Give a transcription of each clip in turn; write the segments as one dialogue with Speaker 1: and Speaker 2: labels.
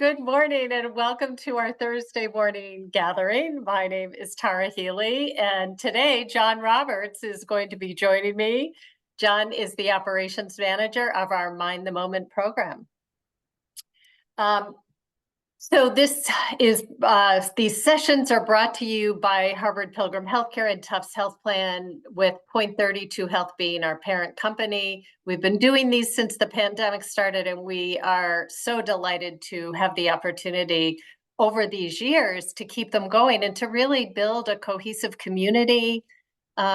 Speaker 1: Good morning and welcome to our Thursday morning gathering. My name is Tara Healey, and today John Roberts is going to be joining me. John is the operations manager of our Mind the Moment program. So these sessions are brought to you by Harvard Pilgrim Healthcare and Tufts Health Plan, with Point32 Health being our parent company. We've been doing these since the pandemic started, and we are so delighted to have the opportunity over these years to keep them going and to really build a cohesive community.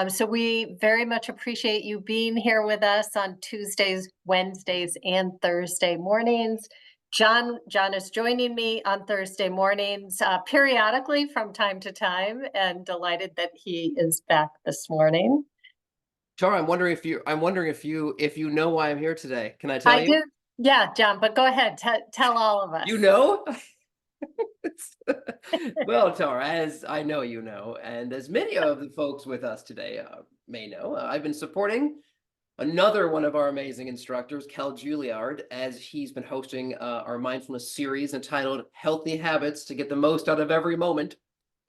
Speaker 1: So we very much appreciate you being here with us on Tuesdays, Wednesdays, and Thursday mornings. John is joining me on Thursday mornings periodically from time to time, and delighted that he is back this morning.
Speaker 2: Tara, I'm wondering if you know why I'm here today. Can I tell you?
Speaker 1: I do. Yeah, John, but go ahead. Tell all of us.
Speaker 2: You know? Well, Tara, as I know you know, and as many of the folks with us today may know, I've been supporting another one of our amazing instructors, Cal Juilliard, as he's been hosting our mindfulness series entitled Healthy Habits to Get the Most Out of Every Moment,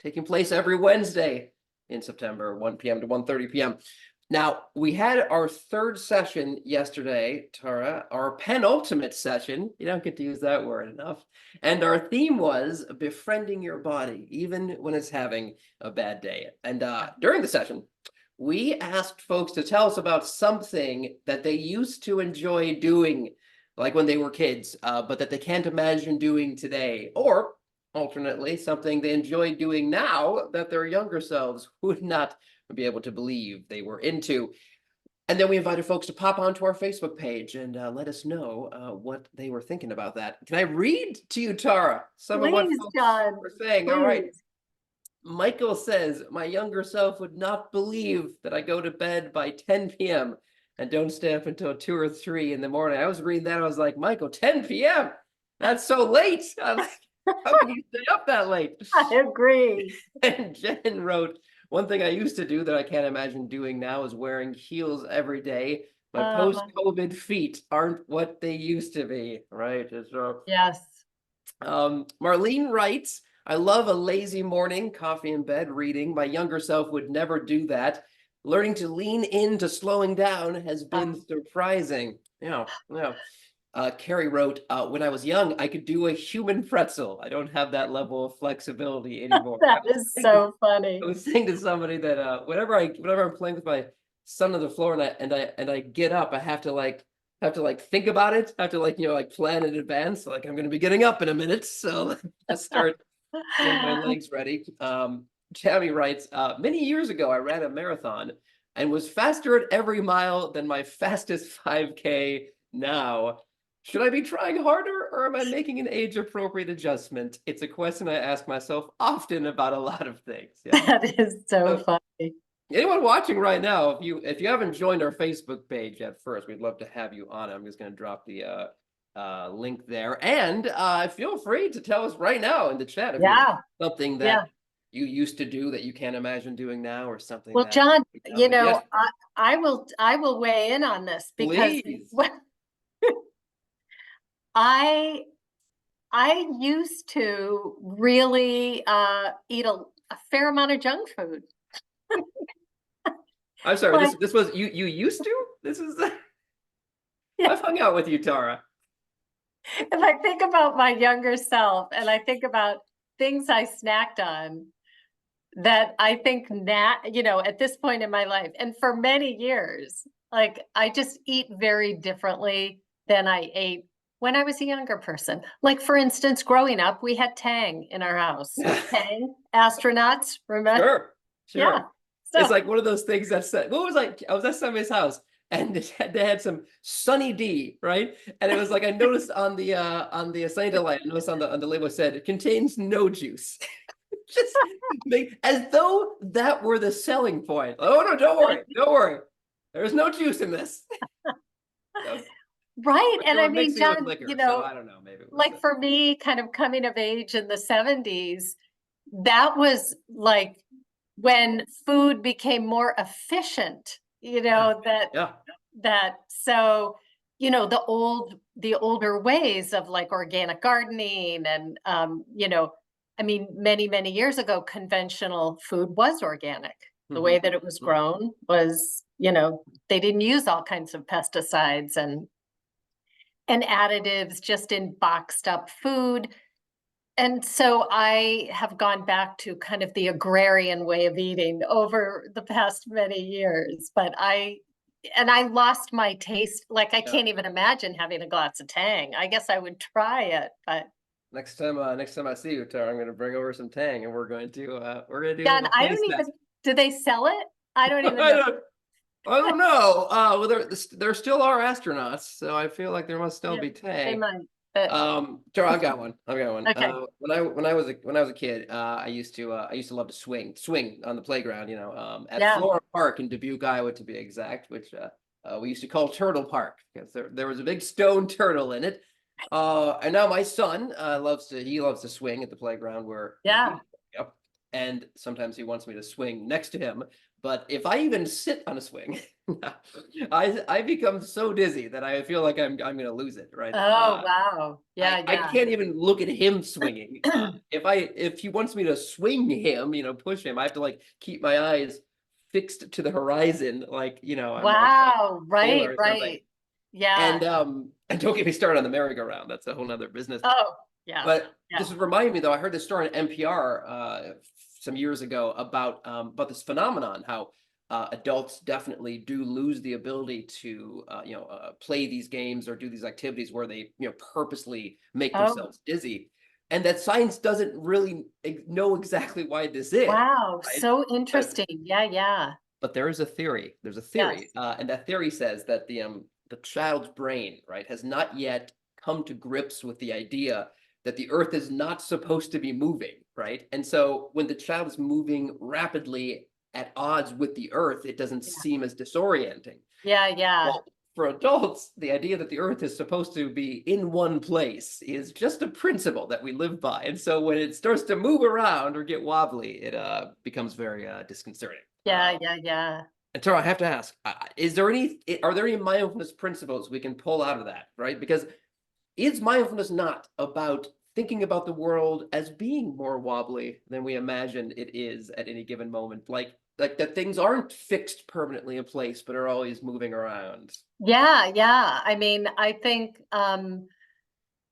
Speaker 2: taking place every Wednesday in September, 1 p.m. to 1:30 p.m. Now, we had our third session yesterday, Tara, our penultimate session. You don't get to use that word enough. And our theme was befriending your body, even when it's having a bad day. And during the session, we asked folks to tell us about something that they used to enjoy doing, like when they were kids, but that they can't imagine doing today. Or alternately, something they enjoy doing now that their younger selves would not be able to believe they were into. And then we invited folks to pop onto our Facebook page and let us know what they were thinking about that. Can I read to you, Tara, some of what folks
Speaker 1: John,
Speaker 2: were saying?
Speaker 1: please.
Speaker 2: All right. Michael says, my younger self would not believe that I go to bed by 10 p.m. and don't stay up until 2 or 3 in the morning. I was reading that. I was like, Michael, 10 p.m. That's so late. I'm like, how can you stay up that late?
Speaker 1: I agree.
Speaker 2: And Jen wrote, one thing I used to do that I can't imagine doing now is wearing heels every day. My post-COVID feet aren't what they used to be, right? So,
Speaker 1: yes.
Speaker 2: Marlene writes, I love a lazy morning, coffee in bed, reading. My younger self would never do that. Learning to lean into slowing down has been surprising. Yeah. Carrie wrote, when I was young, I could do a human pretzel. I don't have that level of flexibility anymore.
Speaker 1: That is so funny.
Speaker 2: I was saying to somebody that whenever I'm playing with my son on the floor and I get up, I have to think about it. I have to plan in advance. Like, I'm going to be getting up in a minute, so let's start getting my legs ready. Tammy writes, many years ago, I ran a marathon and was faster at every mile than my fastest 5K now. Should I be trying harder, or am I making an age-appropriate adjustment? It's a question I ask myself often about a lot of things.
Speaker 1: Yeah. That is so funny.
Speaker 2: Anyone watching right now, if you haven't joined our Facebook page yet, first, we'd love to have you on. I'm just going to drop the link there, and feel free to tell us right now in the chat if there's something that you used to do that you can't imagine doing now, or something.
Speaker 1: Well, John, yes. I will weigh in on this, because I used to really eat a fair amount of junk food.
Speaker 2: I'm sorry, this was you used to? This is I've hung out with you, Tara.
Speaker 1: If I think about my younger self and I think about things I snacked on that I think now, at this point in my life, and for many years, like, I just eat very differently than I ate when I was a younger person. Like, for instance, growing up, we had Tang in our house. Tang, astronauts, remember?
Speaker 2: Sure. Yeah. So, it's like one of those things that's, I was at somebody's house and they had some Sunny D, right? And it was like, I noticed on the Sunny Delight, I noticed on the label said, it contains no juice. Just as though that were the selling point. Oh, no, don't worry. There's no juice in this. So,
Speaker 1: right. And I mean, John,
Speaker 2: liquor, so I don't know, maybe
Speaker 1: like for me, kind of coming of age in the 70s, that was like when food became more efficient, so the older ways of like organic gardening and, I mean, many, many years ago, conventional food was organic. The way that it was grown was, they didn't use all kinds of pesticides and additives just in boxed up food. And so I have gone back to kind of the agrarian way of eating over the past many years, and I lost my taste. Like I
Speaker 2: Yeah.
Speaker 1: can't even imagine having a glass of Tang. I guess I would try it, but
Speaker 2: Next time I see you, Tara, I'm gonna bring over some Tang, and we're going to do a
Speaker 1: John,
Speaker 2: little
Speaker 1: I don't
Speaker 2: taste
Speaker 1: even,
Speaker 2: test.
Speaker 1: do they sell it? I don't even
Speaker 2: I
Speaker 1: know.
Speaker 2: don't, I don't know. Well, there still are astronauts, so I feel like there must still
Speaker 1: Yeah,
Speaker 2: be
Speaker 1: they
Speaker 2: Tang.
Speaker 1: might. But
Speaker 2: Tara, I've got one. I've got one.
Speaker 1: okay.
Speaker 2: When I was a kid, I used to love to swing on the playground. At
Speaker 1: Yeah.
Speaker 2: Flora Park in Dubuque, Iowa, to be exact, which we used to call Turtle Park because there was a big stone turtle in it. And now my son loves to swing at the playground where
Speaker 1: Yeah.
Speaker 2: he up, and sometimes he wants me to swing next to him. But if I even sit on a swing, I become so dizzy that I feel like I'm gonna lose it, right?
Speaker 1: Oh, wow. Yeah,
Speaker 2: I
Speaker 1: yeah.
Speaker 2: can't even look at him swinging. If he wants me to swing him, push him, I have to like keep my eyes fixed to the horizon, like I'm like
Speaker 1: Wow.
Speaker 2: a sailor
Speaker 1: Right,
Speaker 2: or something.
Speaker 1: right. Yeah.
Speaker 2: And don't get me started on the merry-go-round. That's a whole nother business.
Speaker 1: Oh, yeah.
Speaker 2: But
Speaker 1: Yeah.
Speaker 2: this is reminding me though, I heard this story on NPR some years ago about this phenomenon, how adults definitely do lose the ability to play these games or do these activities where they purposely make
Speaker 1: Oh,
Speaker 2: themselves dizzy, and that science doesn't really know exactly why this is,
Speaker 1: wow.
Speaker 2: right?
Speaker 1: So
Speaker 2: But
Speaker 1: interesting. Yeah, yeah.
Speaker 2: but there is a theory. There's a theory,
Speaker 1: Yes.
Speaker 2: and that theory says that the child's brain, right, has not yet come to grips with the idea that the Earth is not supposed to be moving, right? And so when the child is moving rapidly at odds with the Earth, it doesn't
Speaker 1: Yeah.
Speaker 2: seem as disorienting.
Speaker 1: Yeah, yeah.
Speaker 2: Well, for adults, the idea that the Earth is supposed to be in one place is just a principle that we live by. And so when it starts to move around or get wobbly, it becomes very disconcerting.
Speaker 1: Yeah, yeah, yeah.
Speaker 2: And Tara, I have to ask, are there any mindfulness principles we can pull out of that, right? Because is mindfulness not about thinking about the world as being more wobbly than we imagine it is at any given moment? Like that things aren't fixed permanently in place, but are always moving around.
Speaker 1: Yeah, yeah. I mean, I think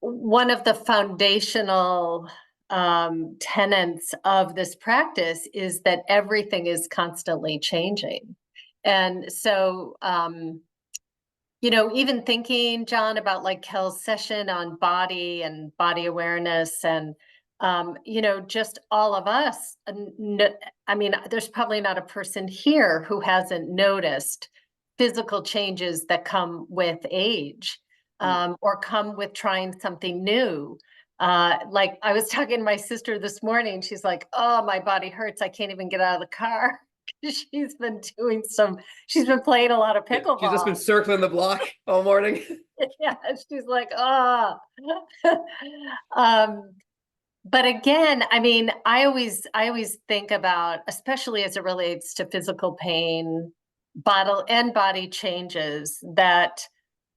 Speaker 1: one of the foundational tenets of this practice is that everything is constantly changing. And so, even thinking, John, about like Kel's session on body and body awareness and, just all of us. I mean, there's probably not a person here who hasn't noticed physical changes that come with age or come with trying something new. Like I was talking to my sister this morning, she's like, "Oh, my body hurts. I can't even get out of the car." She's been she's been playing a lot of
Speaker 2: Yeah, she's just been
Speaker 1: pickleball.
Speaker 2: circling the block all morning.
Speaker 1: Yeah, she's like, "Ah." Um, but again, I mean, I always think about, especially as it relates to physical pain, body changes, that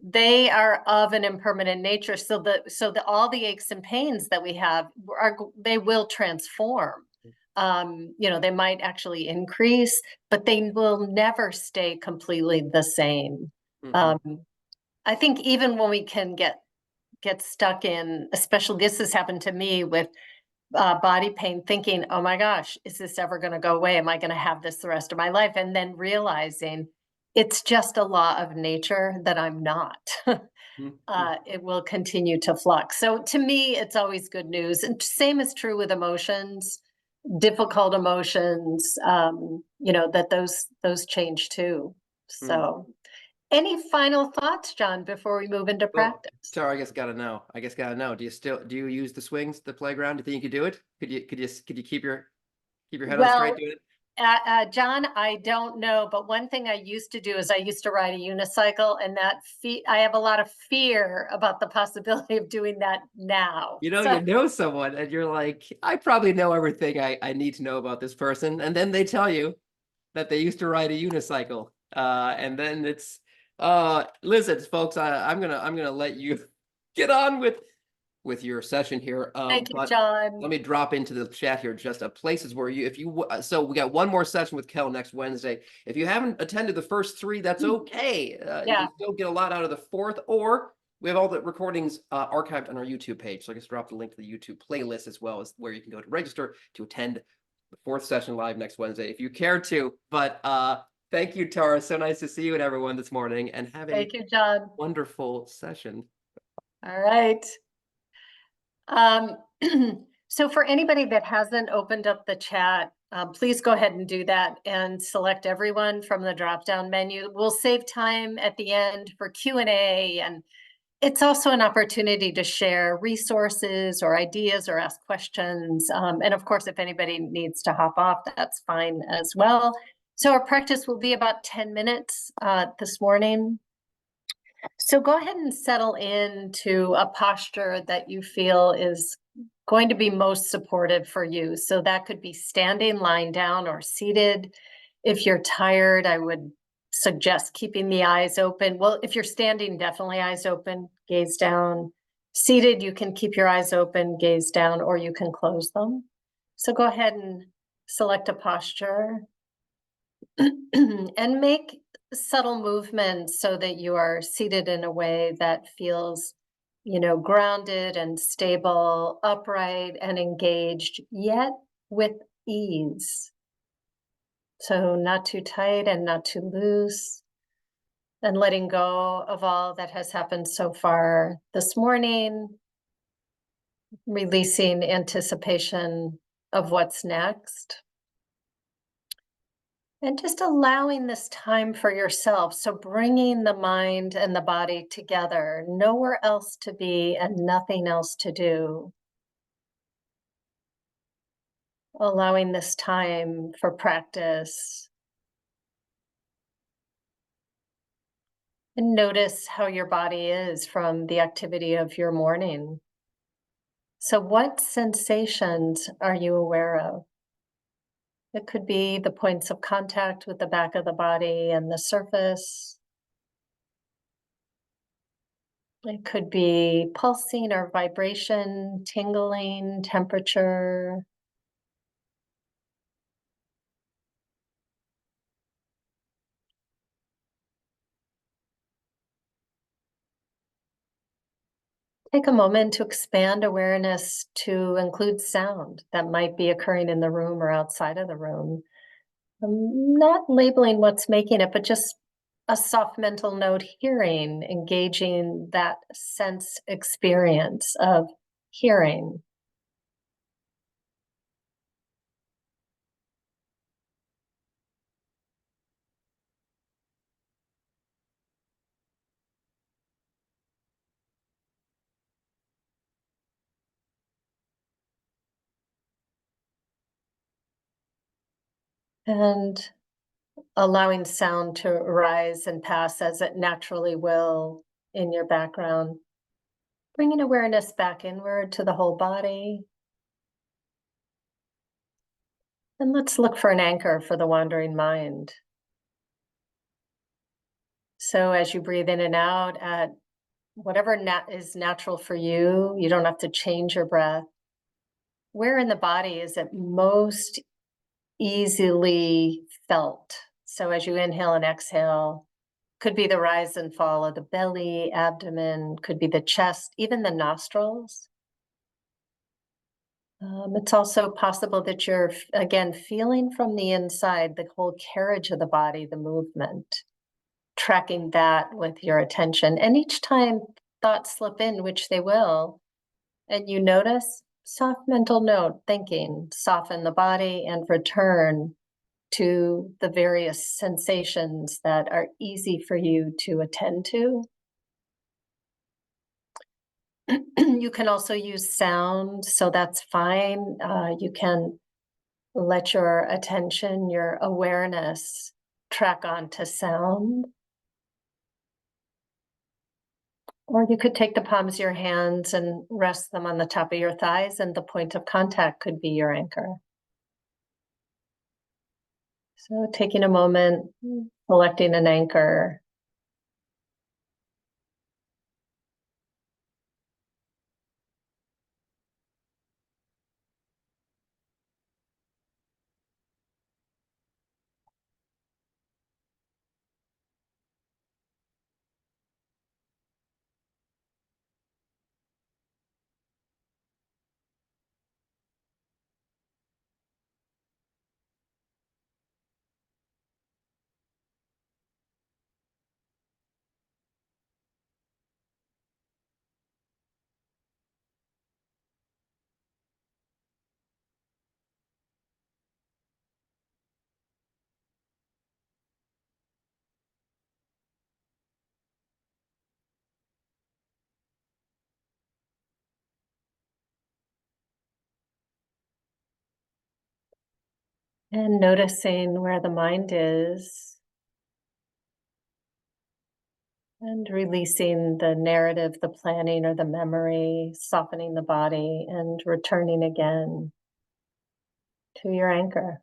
Speaker 1: they are of an impermanent nature. So the all the aches and pains that we have they will transform. They might actually increase, but they will never stay completely the same.
Speaker 2: Mhm.
Speaker 1: Um, I think even when we can get stuck in, especially this has happened to me with body pain, thinking, "Oh my gosh, is this ever going to go away? Am I going to have this the rest of my life?" And then realizing it's just a law of nature that I'm not.
Speaker 2: Mhm.
Speaker 1: It will continue to flux. So to me, it's always good news. And same is true with emotions, difficult emotions. That those change too.
Speaker 2: Mhm.
Speaker 1: So, any final thoughts, John, before we move into
Speaker 2: Well,
Speaker 1: practice?
Speaker 2: Tara, I guess gotta know. Do you use the swings, the playground? Do you think you could do it? Could you keep your head on straight
Speaker 1: Well,
Speaker 2: doing it?
Speaker 1: John, I don't know, but one thing I used to do is I used to ride a unicycle, and I have a lot of fear about the possibility of doing that now.
Speaker 2: You
Speaker 1: So
Speaker 2: know someone and you're like, I probably know everything I need to know about this person. And then they tell you that they used to ride a unicycle. And then Listen, folks, I'm gonna let you get on with your session here.
Speaker 1: Thank you,
Speaker 2: But
Speaker 1: John.
Speaker 2: let me drop into the chat here just places where so we got one more session with Kel next Wednesday. If you haven't attended the first three, that's okay. You
Speaker 1: Yeah.
Speaker 2: can still get a lot out of the fourth, or we have all the recordings archived on our YouTube page. So I just dropped a link to the YouTube playlist as well as where you can go to register to attend the fourth session live next Wednesday if you care to. But thank you, Tara. So nice to see you and everyone this morning, and have a
Speaker 1: Thank you, John.
Speaker 2: wonderful session.
Speaker 1: All right. So for anybody that hasn't opened up the chat, please go ahead and do that and select everyone from the drop-down menu. We'll save time at the end for Q&A, and it's also an opportunity to share resources or ideas or ask questions. And of course, if anybody needs to hop off, that's fine as well. So our practice will be about 10 minutes this morning. So go ahead and settle into a posture that you feel is going to be most supportive for you. So that could be standing, lying down, or seated. If you're tired, I would suggest keeping the eyes open. Well, if you're standing, definitely eyes open, gaze down. Seated, you can keep your eyes open, gaze down, or you can close them. So go ahead and select a posture and make subtle movements so that you are seated in a way that feels, grounded and stable, upright and engaged, yet with ease. So not too tight and not too loose, and letting go of all that has happened so far this morning, releasing anticipation of what's next. And just allowing this time for yourself. So bringing the mind and the body together, nowhere else to be and nothing else to do. Allowing this time for practice. And notice how your body is from the activity of your morning. So what sensations are you aware of? It could be the points of contact with the back of the body and the surface. It could be pulsing or vibration, tingling, temperature. Take a moment to expand awareness to include sound that might be occurring in the room or outside of the room. I'm not labeling what's making it, but just a soft mental note, hearing, engaging that sense experience of hearing. And allowing sound to arise and pass as it naturally will in your background. Bringing awareness back inward to the whole body. And let's look for an anchor for the wandering mind. So as you breathe in and out at whatever is natural for you, you don't have to change your breath. Where in the body is it most easily felt? So as you inhale and exhale, could be the rise and fall of the belly, abdomen, could be the chest, even the nostrils. It's also possible that you're, again, feeling from the inside the whole carriage of the body, the movement, tracking that with your attention. And each time thoughts slip in, which they will, and you notice, soft mental note, thinking, soften the body and return to the various sensations that are easy for you to attend to. You can also use sound, so that's fine. You can let your attention, your awareness track onto sound. Or you could take the palms of your hands and rest them on the top of your thighs, and the point of contact could be your anchor. So taking a moment, selecting an anchor, And noticing where the mind is and releasing the narrative, the planning, or the memory, softening the body and returning again to your anchor.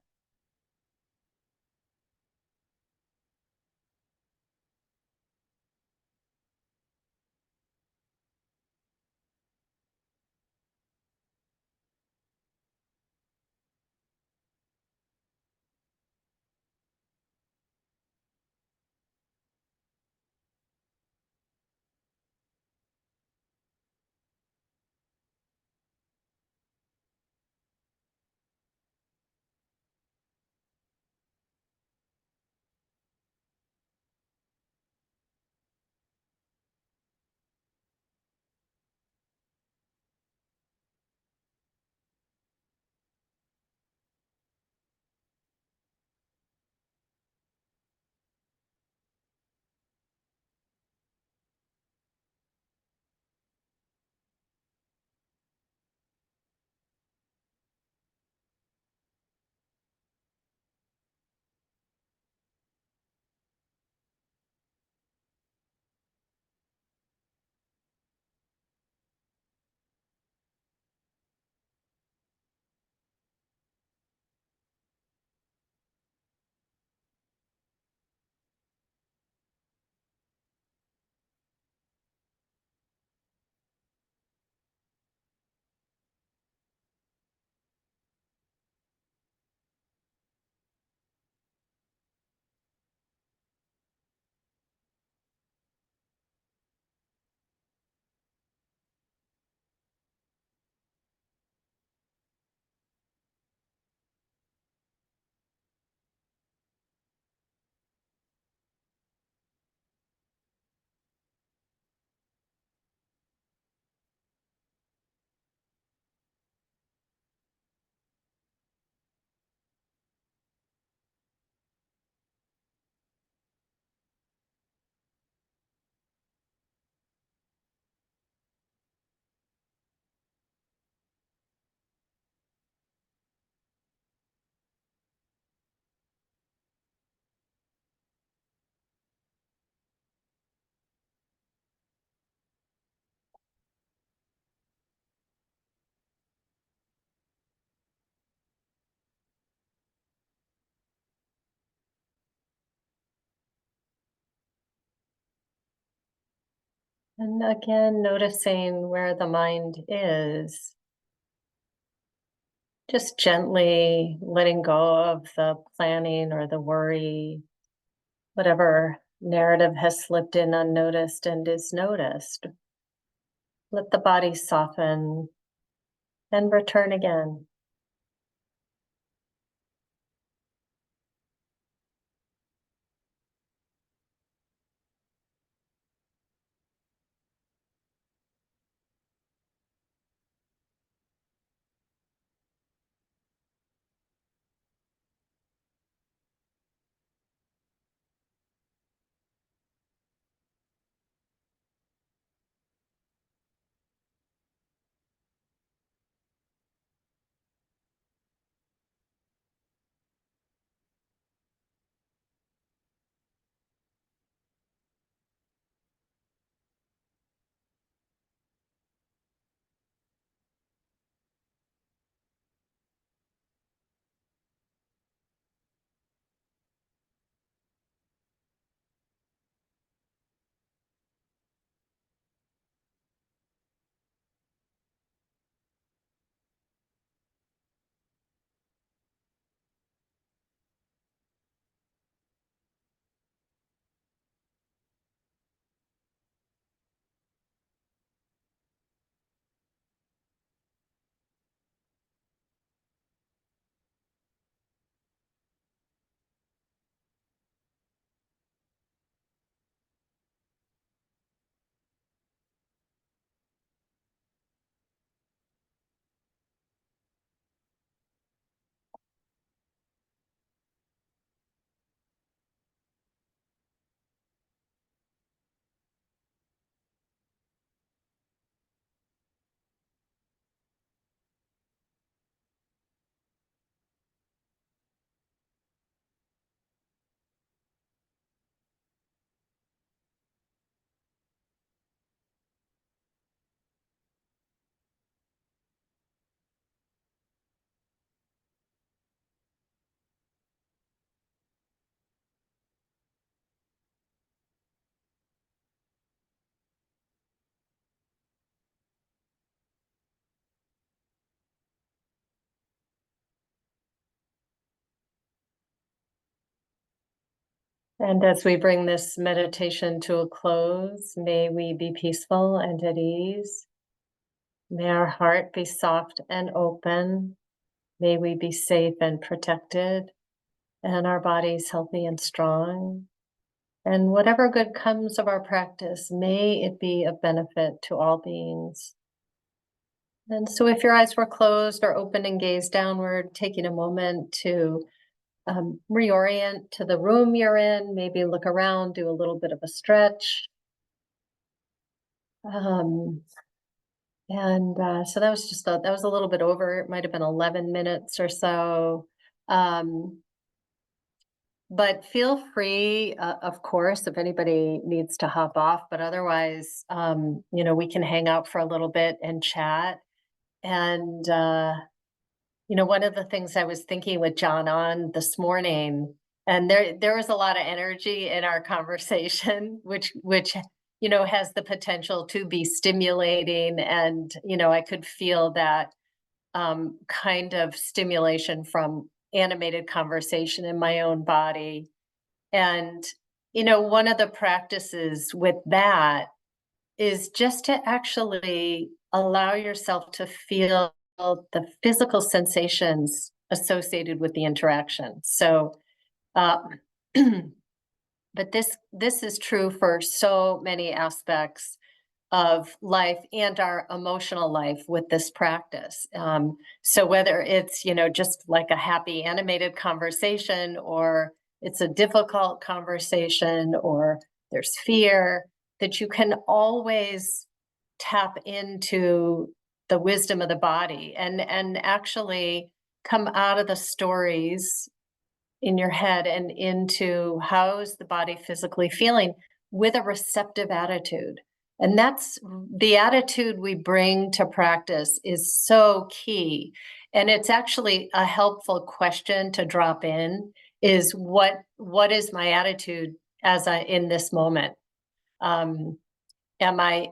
Speaker 1: And again, noticing where the mind is, just gently letting go of the planning or the worry, whatever narrative has slipped in unnoticed and is noticed. Let the body soften and return again. And as we bring this meditation to a close, may we be peaceful and at ease. May our heart be soft and open. May we be safe and protected, and our bodies healthy and strong. And whatever good comes of our practice, may it be of benefit to all beings. And so if your eyes were closed or open and gaze downward, taking a moment to reorient to the room you're in, maybe look around, do a little bit of a stretch. So that was that was a little bit over. It might have been 11 minutes or so. But feel free, of course, if anybody needs to hop off, but otherwise, we can hang out for a little bit and chat. And, one of the things I was thinking with John on this morning, and there was a lot of energy in our conversation, which has the potential to be stimulating. And, I could feel that kind of stimulation from animated conversation in my own body. And, one of the practices with that is just to actually allow yourself to feel the physical sensations associated with the interaction. So, uh, but this is true for so many aspects of life and our emotional life with this practice. So whether it's, just like a happy animated conversation, or it's a difficult conversation, or there's fear, that you can always tap into the wisdom of the body and actually come out of the stories in your head and into how's the body physically feeling with a receptive attitude. And that's the attitude we bring to practice is so key. And it's actually a helpful question to drop in is what is my attitude in this moment? Am I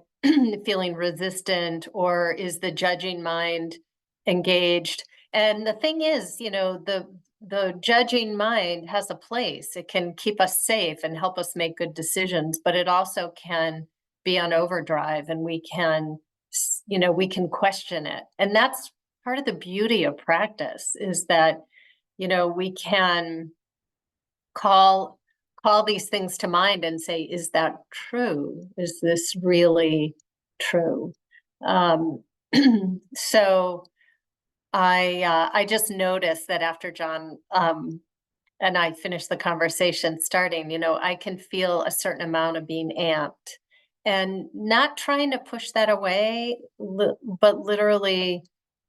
Speaker 1: feeling resistant, or is the judging mind engaged? And the thing is, the judging mind has a place. It can keep us safe and help us make good decisions, but it also can be on overdrive, and we can question it. And that's part of the beauty of practice, is that, we can call these things to mind and say, is that true? Is this really true? So I just noticed that after John and I finished the conversation starting, I can feel a certain amount of being amped, and not trying to push that away, but literally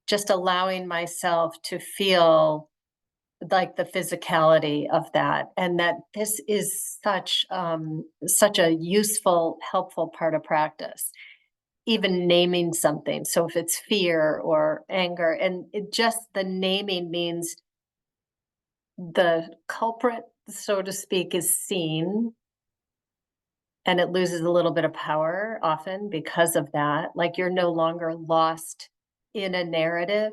Speaker 1: just allowing myself to feel like the physicality of that, and that this is such a useful, helpful part of practice. Even naming something. So if it's fear or anger, and the naming means the culprit, so to speak, is seen, and it loses a little bit of power often because of that. Like, you're no longer lost in a narrative.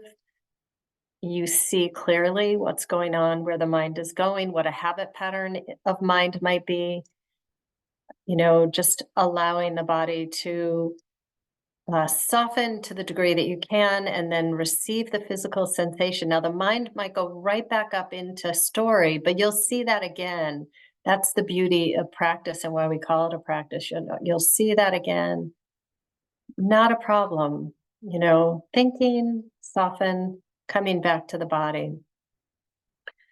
Speaker 1: You see clearly what's going on, where the mind is going, what a habit pattern of mind might be, just allowing the body to soften to the degree that you can, and then receive the physical sensation. Now, the mind might go right back up into story, but you'll see that again. That's the beauty of practice, and why we call it a practice. You'll see that again. Not a problem. Thinking, soften, coming back to the body.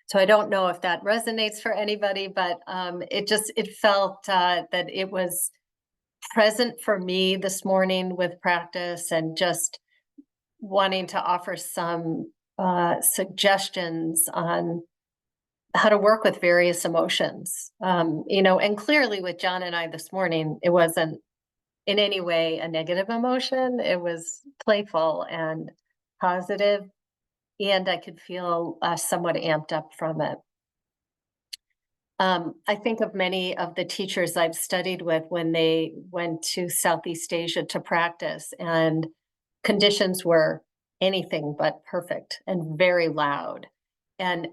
Speaker 1: So I don't know if that resonates for anybody, but it felt that it was present for me this morning with practice, and just wanting to offer some suggestions on how to work with various emotions. And clearly with John and I this morning, it wasn't in any way a negative emotion. It was playful and positive, and I could feel somewhat amped up from it. I think of many of the teachers I've studied with when they went to Southeast Asia to practice, and conditions were anything but perfect and very loud. And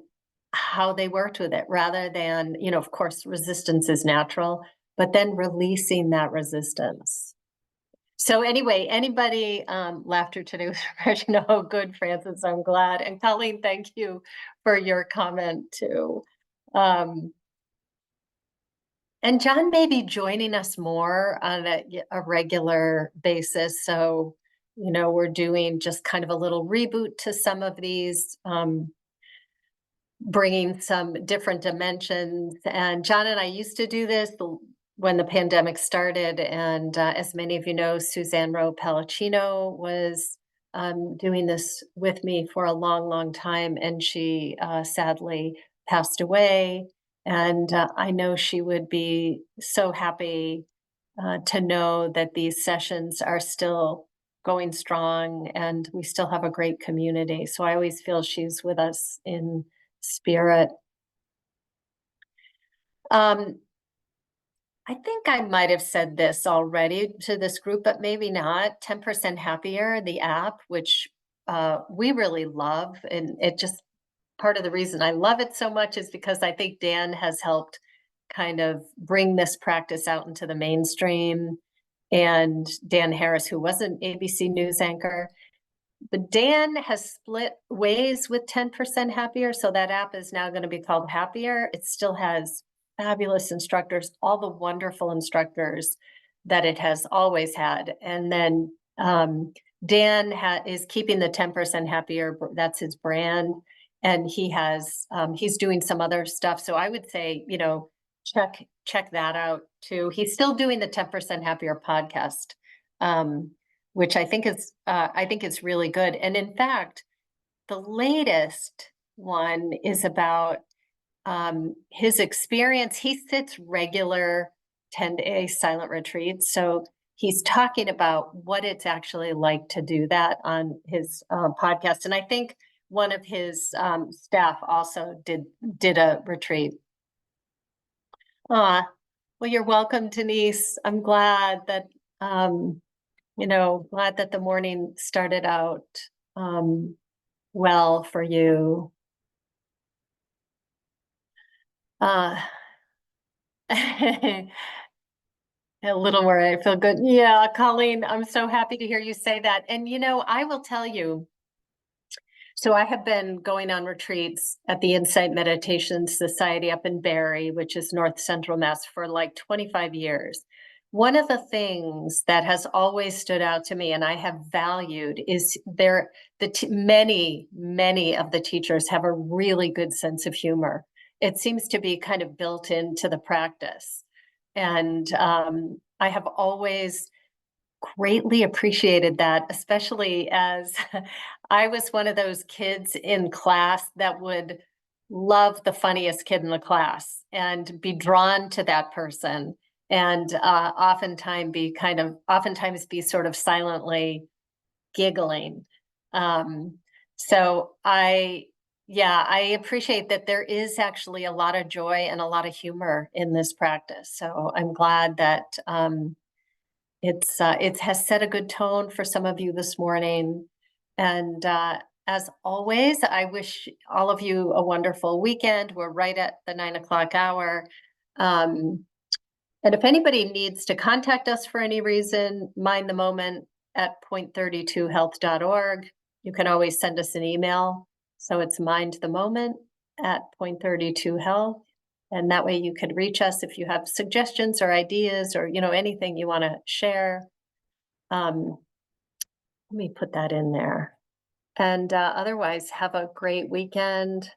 Speaker 1: how they worked with it rather than, of course, resistance is natural, but then releasing that resistance. So anyway, anybody, laughter today was refreshing. Oh, good, Francis, I'm glad. And Colleen, thank you for your comment too. And John may be joining us more on a regular basis. So, we're doing just kind of a little reboot to some of these, bringing some different dimensions. And John and I used to do this when the pandemic started. And as many of you know, Suzanne Rowe Palacino was doing this with me for a long, long time. And she sadly passed away. And I know she would be so happy to know that these sessions are still going strong and we still have a great community. So I always feel she's with us in spirit. I think I might have said this already to this group, but maybe not. 10% Happier, the app, which we really love. And it just, part of the reason I love it so much is because I think Dan has helped kind of bring this practice out into the mainstream. And Dan Harris, who was an ABC News anchor, but Dan has split ways with 10% Happier. So that app is now going to be called Happier. It still has fabulous instructors, all the wonderful instructors that it has always had. And then Dan is keeping the 10% Happier. That's his brand. And he's doing some other stuff. So I would say, check that out too. He's still doing the 10% Happier podcast. Which I think is really good. And in fact, the latest one is about his experience. He sits regular 10-day silent retreats. So he's talking about what it's actually like to do that on his podcast. And I think one of his staff also did a retreat. Well, you're welcome, Denise. I'm glad that glad that the morning started out well for you. A little more, I feel good. Yeah, Colleen, I'm so happy to hear you say that. And, I will tell you, so I have been going on retreats at the Insight Meditation Society up in Barrie, which is North Central Mass, for like 25 years. One of the things that has always stood out to me and I have valued is many, many of the teachers have a really good sense of humor. It seems to be kind of built into the practice. And I have always greatly appreciated that, especially as I was one of those kids in class that would love the funniest kid in the class and be drawn to that person, and oftentimes be sort of silently giggling. So I appreciate that there is actually a lot of joy and a lot of humor in this practice. So I'm glad that it has set a good tone for some of you this morning. And as always, I wish all of you a wonderful weekend. We're right at the 9 o'clock hour. And if anybody needs to contact us for any reason, MindtheMoment at point32health.org. You can always send us an email. So it's MindtheMoment at point32health. And that way you could reach us if you have suggestions or ideas or, anything you want to share. Let me put that in there. And otherwise, have a great weekend.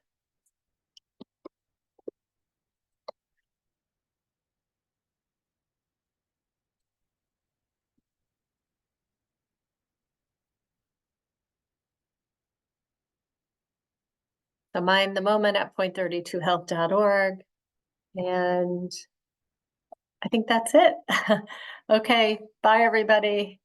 Speaker 1: So MindtheMoment at point32health.org. And I think that's it. Okay. Bye, everybody.